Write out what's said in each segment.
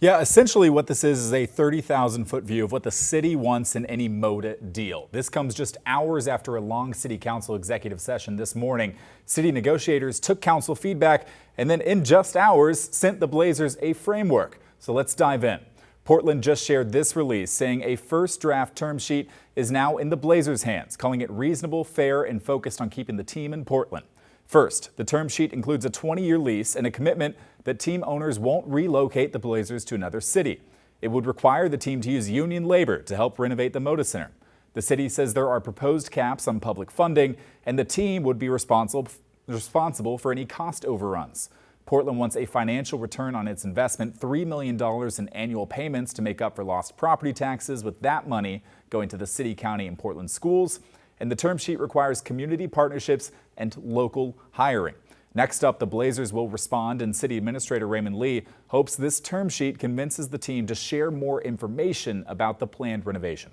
Yeah, essentially what this is a 30,000-foot view of what the city wants in any Moda deal. This comes just hours after a long city council executive session this morning. City negotiators took council feedback and then in just hours sent the Blazers a framework. So let's dive in. Portland just shared this release saying a first draft term sheet is now in the Blazers' hands, calling it reasonable, fair, and focused on keeping the team in Portland. First, the term sheet includes a 20-year lease and a commitment that team owners won't relocate the Blazers to another city. It would require the team to use union labor to help renovate the Moda Center. The city says there are proposed caps on public funding, and the team would be responsible for any cost overruns. Portland wants a financial return on its investment, $3 million in annual payments to make up for lost property taxes, with that money going to the city, county, and Portland schools. And the term sheet requires community partnerships and local hiring. Next up, the Blazers will respond, and City Administrator Raymond Lee hopes this term sheet convinces the team to share more information about the planned renovation.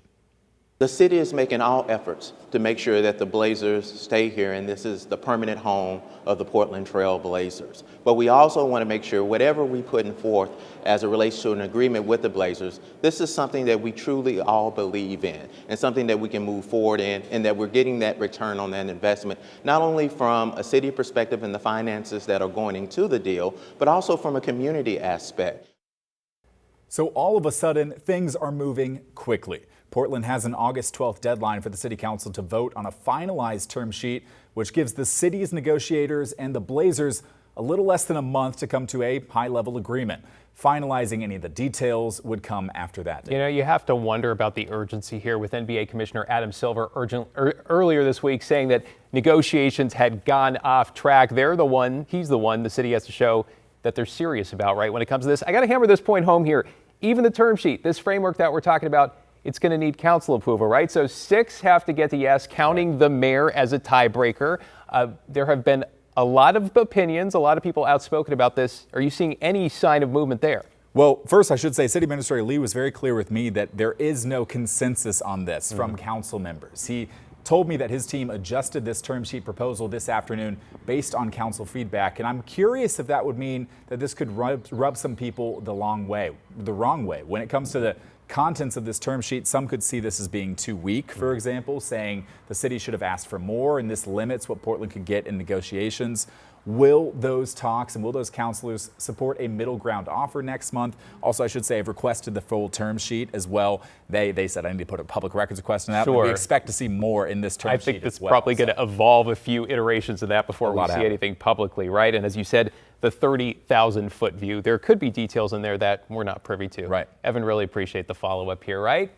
The city is making all efforts to make sure that the Blazers stay here, and this is the permanent home of the Portland Trail Blazers. But we also want to make sure whatever we put forth as it relates to an agreement with the Blazers, this is something that we truly all believe in and something that we can move forward in, and that we're getting that return on that investment, not only from a city perspective and the finances that are going into the deal, but also from a community aspect. So all of a sudden, things are moving quickly. Portland has an August 12th deadline for the City Council to vote on a finalized term sheet, which gives the city's negotiators and the Blazers a little less than a month to come to a high-level agreement. Finalizing any of the details would come after that day. You know, you have to wonder about the urgency here, with NBA Commissioner Adam Silver earlier this week saying that negotiations had gone off track. He's the one the city has to show that they're serious about, right, when it comes to this. I got to hammer this point home here. Even the term sheet, this framework that we're talking about, it's going to need council approval, right? So 6 have to get the yes, counting the mayor as a tiebreaker. There have been a lot of opinions, a lot of people outspoken about this. Are you seeing any sign of movement there? Well, first, I should say City Administrator Lee was very clear with me that there is no consensus on this from council members. He told me that his team adjusted this term sheet proposal this afternoon based on council feedback. And I'm curious if that would mean that this could rub some people the wrong way. When it comes to the contents of this term sheet, some could see this as being too weak, for example, saying the city should have asked for more and this limits what Portland could get in negotiations. Will those talks and will those councilors support a middle ground offer next month? Also, I should say I've requested the full term sheet as well. They said I need to put a public records request on that. Sure. But we expect to see more in this term sheet. I think it's probably going to evolve a few iterations of that before we see anything publicly, right? And as you said, the 30,000-foot view, there could be details in there that we're not privy to. Right. Evan, really appreciate the follow-up here, right?